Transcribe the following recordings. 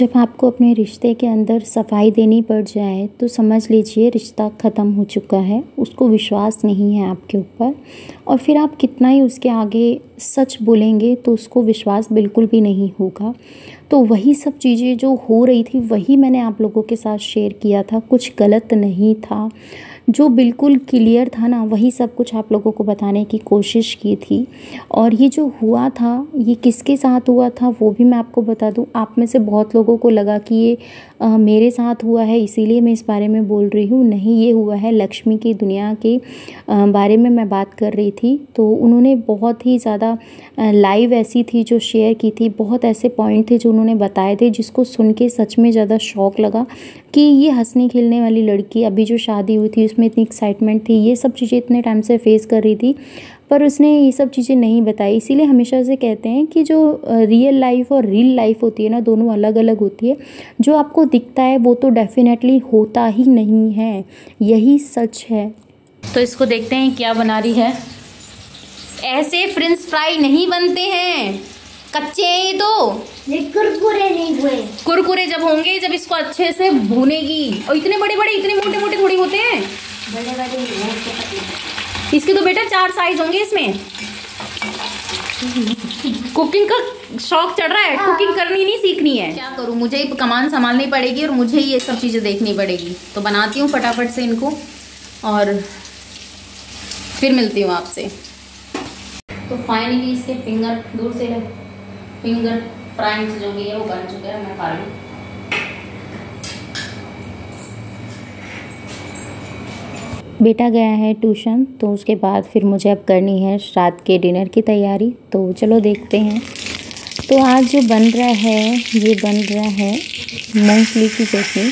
जब आपको अपने रिश्ते के अंदर सफाई देनी पड़ जाए तो समझ लीजिए रिश्ता ख़त्म हो चुका है, उसको विश्वास नहीं है आपके ऊपर। और फिर आप कितना ही उसके आगे सच बोलेंगे तो उसको विश्वास बिल्कुल भी नहीं होगा। तो वही सब चीज़ें जो हो रही थी वही मैंने आप लोगों के साथ शेयर किया था, कुछ गलत नहीं था, जो बिल्कुल क्लियर था ना वही सब कुछ आप लोगों को बताने की कोशिश की थी। और ये जो हुआ था ये किसके साथ हुआ था वो भी मैं आपको बता दूं। आप में से बहुत लोगों को लगा कि ये मेरे साथ हुआ है इसीलिए मैं इस बारे में बोल रही हूँ। नहीं, ये हुआ है लक्ष्मी की दुनिया के बारे में मैं बात कर रही थी। तो उन्होंने बहुत ही ज़्यादा लाइव ऐसी थी जो शेयर की थी, बहुत ऐसे पॉइंट थे जो उन्होंने बताए थे जिसको सुन के सच में ज़्यादा शौक लगा कि ये हंसने खेलने वाली लड़की, अभी जो शादी हुई थी उसमें इतनी एक्साइटमेंट थी, ये सब चीज़ें इतने टाइम से फेस कर रही थी, पर उसने ये सब चीज़ें नहीं बताई। इसीलिए हमेशा से कहते हैं कि जो रियल लाइफ और रील लाइफ होती है ना, दोनों अलग अलग होती है। जो आपको दिखता है वो तो डेफिनेटली होता ही नहीं है, यही सच है। तो इसको देखते हैं क्या बना रही है। ऐसे फ्रेंच फ्राई नहीं बनते हैं, कच्चे हैं ये तो। ये कुरकुरे नहीं हुए। कुरकुरे जब होंगे जब इसको अच्छे से भूनेगी। और इतने बड़े बड़े इतने मोटे मोटे थोड़ी होते हैं, बड़े बड़े इसके तो बेटा 4 साइज होंगे इसमें। कुकिंग का शौक चढ़ रहा है, कुकिंग करनी नहीं सीखनी है। क्या करूं, मुझे ही कमान संभालनी पड़ेगी और मुझे ही ये सब चीज़ें देखनी पड़ेगी। तो बनाती हूँ फटाफट से इनको और फिर मिलती हूँ आपसे। तो फाइनली इसके फिंगर दूर से फिंगर फ्राइंग जो भी है वो बन चुके हैं। मैं खा लूँ। बेटा गया है ट्यूशन, तो उसके बाद फिर मुझे अब करनी है रात के डिनर की तैयारी। तो चलो देखते हैं। तो आज जो बन रहा है ये बन रहा है मूंगफली की चटनी,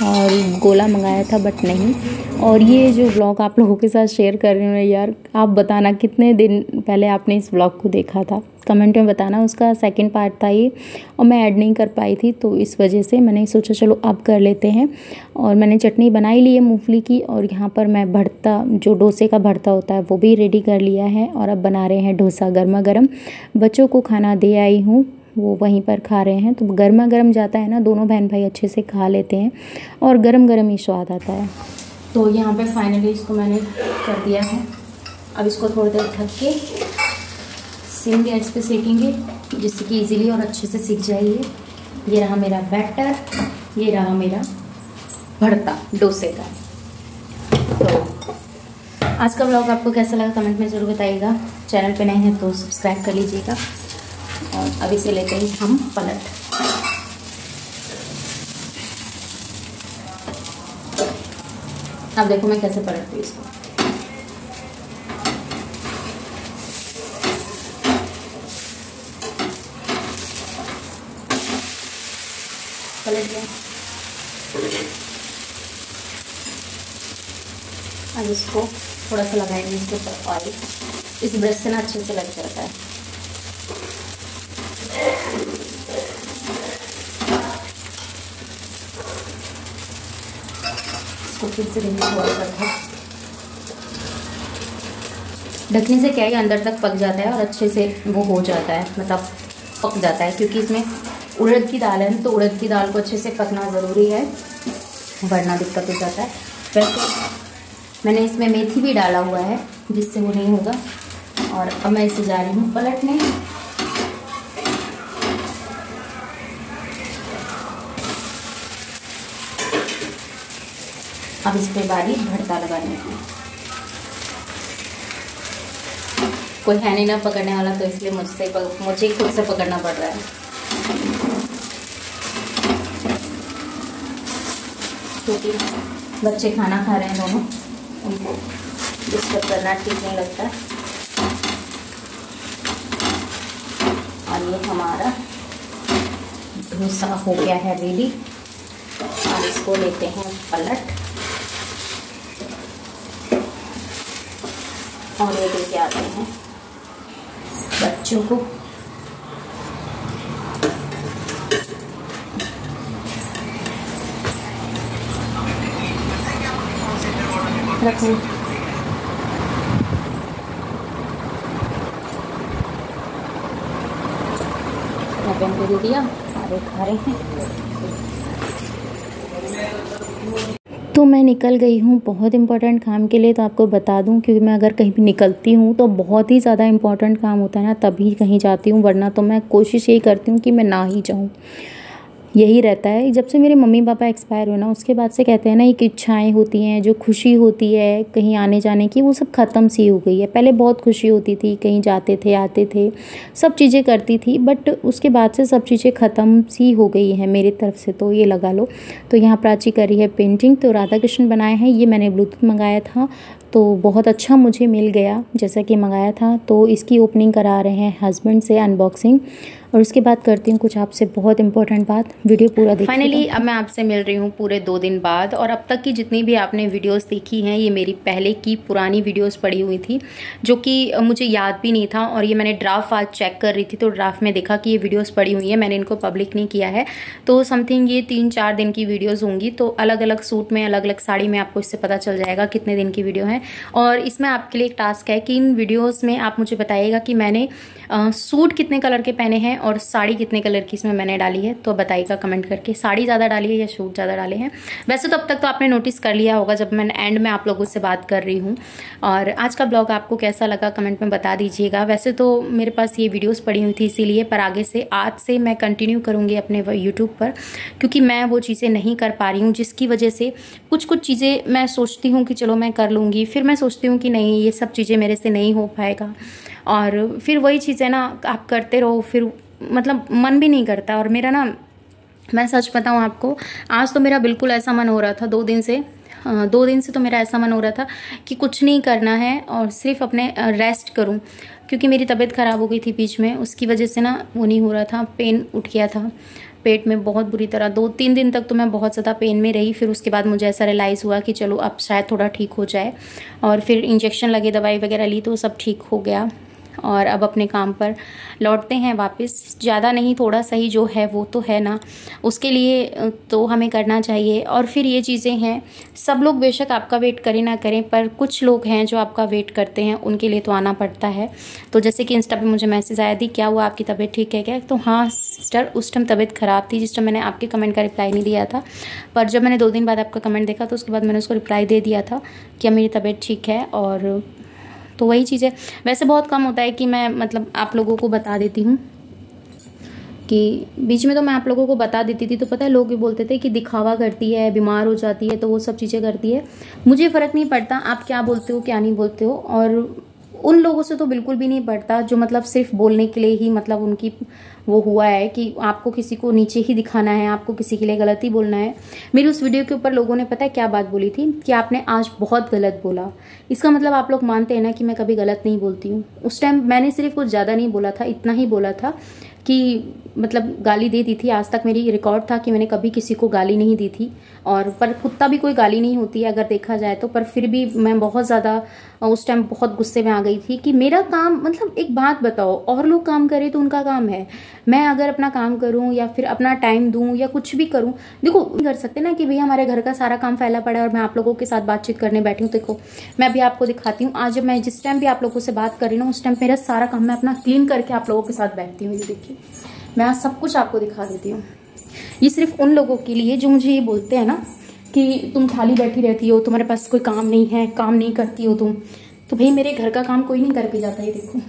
और गोला मंगाया था बट नहीं। और ये जो व्लॉग आप लोगों के साथ शेयर कर रही हूँ यार, आप बताना कितने दिन पहले आपने इस व्लॉग को देखा था, कमेंट में बताना। उसका सेकंड पार्ट था ये और मैं ऐड नहीं कर पाई थी, तो इस वजह से मैंने सोचा चलो अब कर लेते हैं। और मैंने चटनी बनाई ली है मूंगफली की, और यहाँ पर मैं भरता, जो डोसे का भरता होता है वो भी रेडी कर लिया है। और अब बना रहे हैं डोसा गर्मा गर्म। बच्चों को खाना दे आई हूँ, वो वहीं पर खा रहे हैं। तो गर्मा गर्म जाता है ना, दोनों बहन भाई अच्छे से खा लेते हैं और गरम गरम ही स्वाद आता है। तो यहाँ पे फाइनली इसको मैंने कर दिया है। अब इसको थोड़ी देर ढक के सिम गैस पे सेकेंगे, जिससे कि इजीली और अच्छे से सीख जाइए। ये रहा मेरा बैटर, ये रहा मेरा भरता डोसे का। तो आज का व्लॉग आपको कैसा लगा कमेंट में ज़रूर बताइएगा। चैनल पे नए हैं तो सब्सक्राइब कर लीजिएगा। और अभी से लेते हैं हम पलट। अब देखो मैं कैसे पलटती हूँ इसको। पलट गया। अब इसको थोड़ा सा लगाएंगे इसके ऊपर ऑयल, इस ब्रश से ना अच्छे से लग जाता है। इसको फिर से ढकने से क्या है, अंदर तक पक जाता है और अच्छे से वो हो जाता है, मतलब पक जाता है। क्योंकि इसमें उड़द की दाल है तो उड़द की दाल को अच्छे से पकना ज़रूरी है, वरना दिक्कत हो जाता है। वैसे मैंने इसमें मेथी भी डाला हुआ है जिससे वो नहीं होगा। और अब मैं इसे जा रही हूँ पलटने। अब इस पे बारी भरता लगाने की। कोई है नहीं ना पकड़ने वाला, तो इसलिए मुझे ही खुद से पकड़ना पड़ रहा है। क्योंकि बच्चे खाना खा रहे हैं दोनों, उनको डिस्टर्ब करना ठीक नहीं लगता। और ये हमारा डोसा हो गया है रेडी। और इसको लेते हैं पलट और ये देके आते हैं बच्चों को। रखो पेन को दे दिया और सारे खा रहे हैं। तो मैं निकल गई हूँ बहुत इम्पोर्टेंट काम के लिए। तो आपको बता दूँ, क्योंकि मैं अगर कहीं भी निकलती हूँ तो बहुत ही ज़्यादा इम्पोर्टेंट काम होता है ना, तभी कहीं जाती हूँ, वरना तो मैं कोशिश यही करती हूँ कि मैं ना ही जाऊँ। यही रहता है। जब से मेरे मम्मी पापा एक्सपायर हुए ना, उसके बाद से कहते हैं ना, एक इच्छाएं होती हैं, जो खुशी होती है कहीं आने जाने की, वो सब ख़त्म सी हो गई है। पहले बहुत खुशी होती थी, कहीं जाते थे, आते थे, सब चीज़ें करती थी, बट उसके बाद से सब चीज़ें ख़त्म सी हो गई हैं मेरी तरफ से। तो ये लगा लो। तो यहाँ प्राची कर रही है पेंटिंग। तो राधा कृष्ण बनाए हैं। ये मैंने ब्लूटूथ मंगाया था, तो बहुत अच्छा मुझे मिल गया जैसा कि मंगाया था। तो इसकी ओपनिंग करा रहे हैं हस्बैंड से, अनबॉक्सिंग। और उसके बाद करती हूँ कुछ आपसे बहुत इंपॉर्टेंट बात। वीडियो पूरा देखिए। फाइनली अब मैं आपसे मिल रही हूँ पूरे 2 दिन बाद। और अब तक की जितनी भी आपने वीडियोस देखी हैं, ये मेरी पहले की पुरानी वीडियोस पड़ी हुई थी, जो कि मुझे याद भी नहीं था। और ये मैंने ड्राफ्ट आज चेक कर रही थी, तो ड्राफ्ट में देखा कि ये वीडियोस पड़ी हुई है, मैंने इनको पब्लिक नहीं किया है। तो समथिंग ये 3-4 दिन की वीडियोज़ होंगी। तो अलग अलग सूट में, अलग अलग साड़ी में आपको इससे पता चल जाएगा कितने दिन की वीडियो है। और इसमें आपके लिए एक टास्क है कि इन वीडियोज़ में आप मुझे बताइएगा कि मैंने सूट कितने कलर के पहने हैं और साड़ी कितने कलर की इसमें मैंने डाली है। तो बताइएगा कमेंट करके, साड़ी ज़्यादा डाली है या सूट ज़्यादा डाले हैं। वैसे तो अब तक तो आपने नोटिस कर लिया होगा जब मैं एंड में आप लोगों से बात कर रही हूँ। और आज का ब्लॉग आपको कैसा लगा कमेंट में बता दीजिएगा। वैसे तो मेरे पास ये वीडियोज़ पड़ी हुई थी इसीलिए, पर आगे से आज से मैं कंटिन्यू करूँगी अपने यूट्यूब पर, क्योंकि मैं वो चीज़ें नहीं कर पा रही हूँ, जिसकी वजह से कुछ चीज़ें मैं सोचती हूँ कि चलो मैं कर लूँगी, फिर मैं सोचती हूँ कि नहीं, ये सब चीज़ें मेरे से नहीं हो पाएगा। और फिर वही चीज़ें ना आप करते रहो, फिर मतलब मन भी नहीं करता। और मेरा ना, मैं सच बताऊँ आपको, आज तो मेरा बिल्कुल ऐसा मन हो रहा था 2 दिन से तो मेरा ऐसा मन हो रहा था कि कुछ नहीं करना है और सिर्फ अपने रेस्ट करूं, क्योंकि मेरी तबीयत ख़राब हो गई थी बीच में। उसकी वजह से ना वो नहीं हो रहा था, पेन उठ गया था पेट में बहुत बुरी तरह। 2-3 दिन तक तो मैं बहुत ज़्यादा पेन में रही। फिर उसके बाद मुझे ऐसा रियलाइज़ हुआ कि चलो अब शायद थोड़ा ठीक हो जाए, और फिर इंजेक्शन लगे, दवाई वगैरह ली, तो सब ठीक हो गया। और अब अपने काम पर लौटते हैं वापस। ज़्यादा नहीं, थोड़ा सही जो है वो तो है ना, उसके लिए तो हमें करना चाहिए। और फिर ये चीज़ें हैं, सब लोग बेशक आपका वेट करें ना करें, पर कुछ लोग हैं जो आपका वेट करते हैं, उनके लिए तो आना पड़ता है। तो जैसे कि इंस्टा पे मुझे मैसेज आया थी, क्या हुआ, आपकी तबीयत ठीक है क्या? तो हाँ सिस्टर, उस टाइम तबीयत ख़राब थी, जिस टाइम मैंने आपके कमेंट का रिप्लाई नहीं दिया था। पर जब मैंने 2 दिन बाद आपका कमेंट देखा, तो उसके बाद मैंने उसको रिप्लाई दे दिया था कि मेरी तबीयत ठीक है। और तो वही चीज़ है। वैसे बहुत कम होता है कि मैं मतलब आप लोगों को बता देती हूँ, कि बीच में तो मैं आप लोगों को बता देती थी, तो पता है लोग भी बोलते थे कि दिखावा करती है, बीमार हो जाती है, तो वो सब चीज़ें करती है। मुझे फ़र्क नहीं पड़ता आप क्या बोलते हो क्या नहीं बोलते हो, और उन लोगों से तो बिल्कुल भी नहीं पड़ता जो मतलब सिर्फ बोलने के लिए ही मतलब उनकी वो हुआ है कि आपको किसी को नीचे ही दिखाना है, आपको किसी के लिए गलत ही बोलना है। मेरी उस वीडियो के ऊपर लोगों ने पता है क्या बात बोली थी, कि आपने आज बहुत गलत बोला। इसका मतलब आप लोग मानते हैं ना कि मैं कभी गलत नहीं बोलती हूँ। उस टाइम मैंने सिर्फ कुछ ज़्यादा नहीं बोला था, इतना ही बोला था कि मतलब गाली दे दी थी। आज तक मेरी रिकॉर्ड था कि मैंने कभी किसी को गाली नहीं दी थी, और पर कुत्ता भी कोई गाली नहीं होती है अगर देखा जाए तो। पर फिर भी मैं बहुत ज़्यादा उस टाइम बहुत गुस्से में आ गई थी कि मेरा काम, मतलब एक बात बताओ, और लोग काम करें तो उनका काम है, मैं अगर अपना काम करूं या फिर अपना टाइम दूं या कुछ भी करूं, देखो कर सकते ना कि भैया हमारे घर का सारा काम फैला पड़ा है और मैं आप लोगों के साथ बातचीत करने बैठी हूँ। देखो मैं अभी आपको दिखाती हूँ, आज मैं जिस टाइम भी आप लोगों से बात कर रही हूँ, उस टाइम मेरा सारा काम मैं अपना क्लीन करके आप लोगों के साथ बैठती हूँ। ये देखिए मैं आज सब कुछ आपको दिखा देती हूँ। ये सिर्फ उन लोगों के लिए जो मुझे ये बोलते हैं ना कि तुम खाली बैठी रहती हो, तुम्हारे पास कोई काम नहीं है, काम नहीं करती हो तुम। तो भाई मेरे घर का काम कोई नहीं करके जाता। ये देखो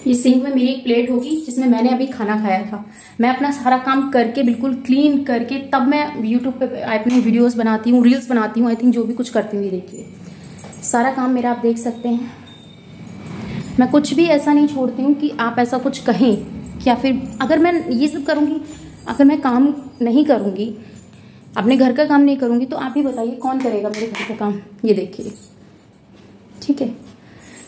ये सिंक में मेरी एक प्लेट होगी जिसमें मैंने अभी खाना खाया था। मैं अपना सारा काम करके बिल्कुल क्लीन करके तब मैं यूट्यूब पे अपनी वीडियोस बनाती हूँ, रील्स बनाती हूँ, आई थिंक जो भी कुछ करती हूँ। ये देखिए सारा काम मेरा आप देख सकते हैं। मैं कुछ भी ऐसा नहीं छोड़ती हूँ कि आप ऐसा कुछ कहें, या फिर अगर मैं ये सब करूँगी, अगर मैं काम नहीं करूँगी, अपने घर का काम नहीं करूँगी, तो आप ही बताइए कौन करेगा मेरे घर का काम। ये देखिए ठीक है,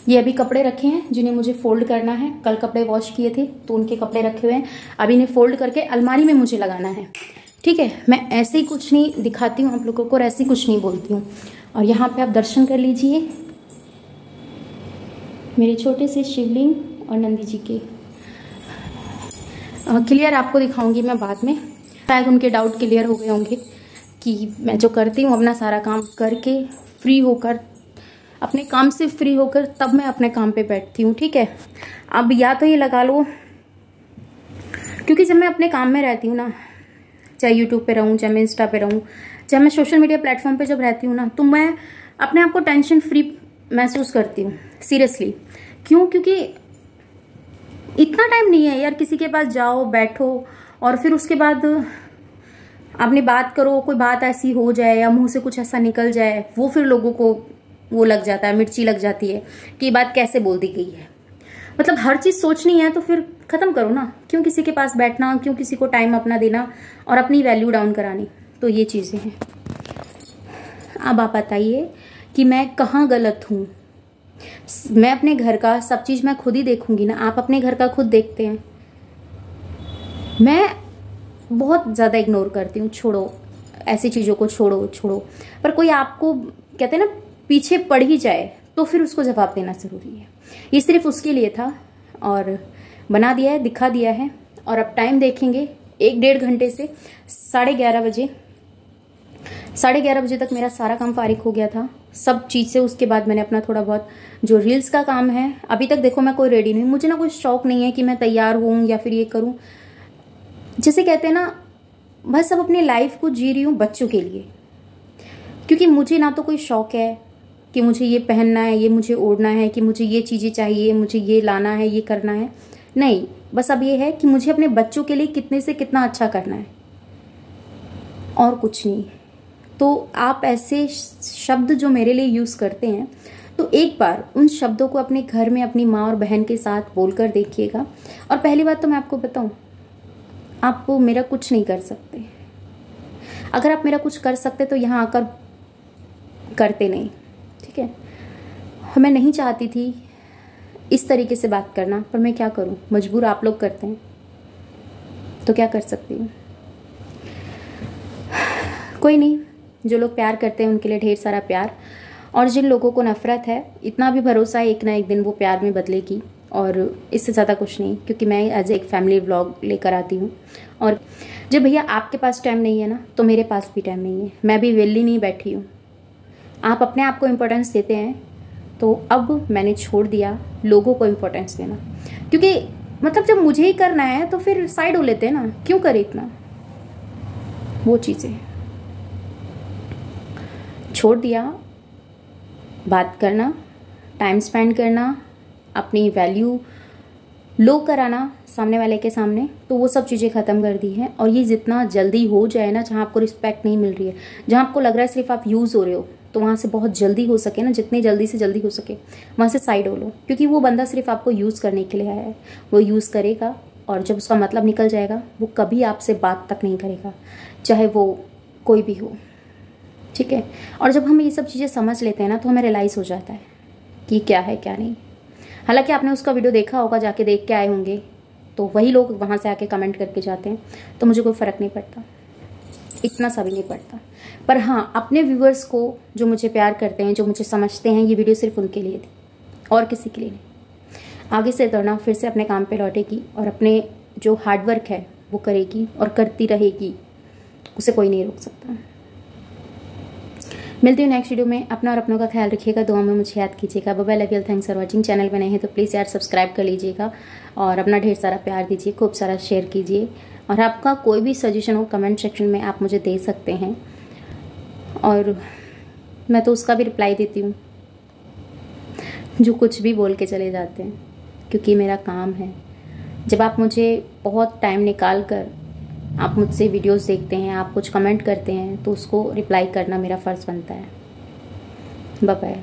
ये अभी कपड़े रखे हैं जिन्हें मुझे फोल्ड करना है। कल कपड़े वॉश किए थे तो उनके कपड़े रखे हुए हैं, अभी इन्हें फोल्ड करके अलमारी में मुझे लगाना है। ठीक है, मैं ऐसे ही कुछ नहीं दिखाती हूँ आप लोगों को और ऐसे ही कुछ नहीं बोलती हूँ। और यहाँ पे आप दर्शन कर लीजिए मेरे छोटे से शिवलिंग और नंदी जी के। क्लियर आपको दिखाऊंगी मैं बाद में, शायद उनके डाउट क्लियर हो गए होंगे कि मैं जो करती हूँ अपना सारा काम करके फ्री होकर, अपने काम से फ्री होकर तब मैं अपने काम पे बैठती हूँ। ठीक है, अब या तो ये लगा लो क्योंकि जब मैं अपने काम में रहती हूँ ना, चाहे यूट्यूब पे रहूँ, चाहे मैं इंस्टा पे रहूँ, चाहे मैं सोशल मीडिया प्लेटफॉर्म पे जब रहती हूँ ना, तो मैं अपने आप को टेंशन फ्री महसूस करती हूँ, सीरियसली। क्यों? क्योंकि इतना टाइम नहीं है यार किसी के पास जाओ बैठो और फिर उसके बाद आपने बात करो, कोई बात ऐसी हो जाए या मुंह से कुछ ऐसा निकल जाए, वो फिर लोगों को वो लग जाता है, मिर्ची लग जाती है कि ये बात कैसे बोल दी गई है। मतलब हर चीज सोचनी है तो फिर खत्म करो ना, क्यों किसी के पास बैठना, क्यों किसी को टाइम अपना देना और अपनी वैल्यू डाउन करानी। तो ये चीजें हैं। अब आप बताइए कि मैं कहाँ गलत हूँ। मैं अपने घर का सब चीज मैं खुद ही देखूंगी ना, आप अपने घर का खुद देखते हैं। मैं बहुत ज्यादा इग्नोर करती हूँ, छोड़ो ऐसी चीजों को, छोड़ो छोड़ो। पर कोई आपको कहते हैं ना पीछे पड़ ही जाए तो फिर उसको जवाब देना जरूरी है। ये सिर्फ उसके लिए था और बना दिया है, दिखा दिया है। और अब टाइम देखेंगे 1-1.5 घंटे से 11:30 बजे, 11:30 बजे तक मेरा सारा काम फारिग हो गया था सब चीज से। उसके बाद मैंने अपना थोड़ा बहुत जो रील्स का काम है, अभी तक देखो मैं कोई रेडी नहीं, मुझे ना कोई शौक नहीं है कि मैं तैयार हूँ या फिर ये करूँ। जैसे कहते हैं ना, बस अब अपनी लाइफ को जी रही हूँ बच्चों के लिए, क्योंकि मुझे ना तो कोई शौक है कि मुझे ये पहनना है, ये मुझे ओढ़ना है, कि मुझे ये चीज़ें चाहिए, मुझे ये लाना है, ये करना है। नहीं, बस अब ये है कि मुझे अपने बच्चों के लिए कितने से कितना अच्छा करना है और कुछ नहीं। तो आप ऐसे शब्द जो मेरे लिए यूज़ करते हैं, तो एक बार उन शब्दों को अपने घर में अपनी माँ और बहन के साथ बोलकर देखिएगा। और पहली बात तो मैं आपको बताऊं, आप मेरा कुछ नहीं कर सकते। अगर आप मेरा कुछ कर सकते तो यहाँ आकर करते नहीं, ठीक है। मैं नहीं चाहती थी इस तरीके से बात करना, पर मैं क्या करूं, मजबूर आप लोग करते हैं तो क्या कर सकती हूँ। कोई नहीं, जो लोग प्यार करते हैं उनके लिए ढेर सारा प्यार, और जिन लोगों को नफरत है, इतना भी भरोसा है एक ना एक दिन वो प्यार में बदलेगी। और इससे ज़्यादा कुछ नहीं, क्योंकि मैं एज एक फैमिली व्लॉग लेकर आती हूँ। और जब भैया आपके पास टाइम नहीं है ना, तो मेरे पास भी टाइम नहीं है, मैं भी वेली नहीं बैठी हूँ। आप अपने आप को इम्पोर्टेंस देते हैं, तो अब मैंने छोड़ दिया लोगों को इम्पोर्टेंस देना। क्योंकि मतलब जब मुझे ही करना है तो फिर साइड हो लेते हैं ना, क्यों करे इतना, वो चीज़ें छोड़ दिया। बात करना, टाइम स्पेंड करना, अपनी वैल्यू लो कराना सामने वाले के सामने, तो वो सब चीज़ें ख़त्म कर दी हैं। और ये जितना जल्दी हो जाए ना, जहाँ आपको रिस्पेक्ट नहीं मिल रही है, जहाँ आपको लग रहा है सिर्फ आप यूज़ हो रहे हो, तो वहाँ से बहुत जल्दी हो सके ना, जितनी जल्दी से जल्दी हो सके वहाँ से साइड हो लो। क्योंकि वो बंदा सिर्फ आपको यूज़ करने के लिए आया है, वो यूज़ करेगा और जब उसका मतलब निकल जाएगा वो कभी आपसे बात तक नहीं करेगा, चाहे वो कोई भी हो, ठीक है। और जब हम ये सब चीज़ें समझ लेते हैं ना, तो हमें रियलाइज़ हो जाता है कि क्या है क्या नहीं। हालांकि आपने उसका वीडियो देखा होगा, जाके देख के आए होंगे, तो वही लोग वहाँ से आके कमेंट करके जाते हैं, तो मुझे कोई फ़र्क नहीं पड़ता, इतना सा भी नहीं पड़ता। पर हाँ, अपने व्यूअर्स को जो मुझे प्यार करते हैं, जो मुझे समझते हैं, ये वीडियो सिर्फ उनके लिए थी और किसी के लिए नहीं। आगे से दौड़ना फिर से अपने काम पे लौटेगी और अपने जो हार्डवर्क है वो करेगी और करती रहेगी, उसे कोई नहीं रोक सकता। मिलती हूँ नेक्स्ट वीडियो में। अपना और अपनों का ख्याल रखिएगा, दुआ में मुझे याद कीजिएगा। Bye bye, love you, thanks for watching. Channel में नए हैं तो प्लीज़ यार सब्सक्राइब कर लीजिएगा और अपना ढेर सारा प्यार दीजिए, खूब सारा शेयर कीजिए। और आपका कोई भी सजेशन हो कमेंट सेक्शन में आप मुझे दे सकते हैं, और मैं तो उसका भी रिप्लाई देती हूँ जो कुछ भी बोल के चले जाते हैं, क्योंकि मेरा काम है। जब आप मुझे बहुत टाइम निकाल कर आप मुझसे वीडियोस देखते हैं, आप कुछ कमेंट करते हैं, तो उसको रिप्लाई करना मेरा फ़र्ज़ बनता है। Bye bye.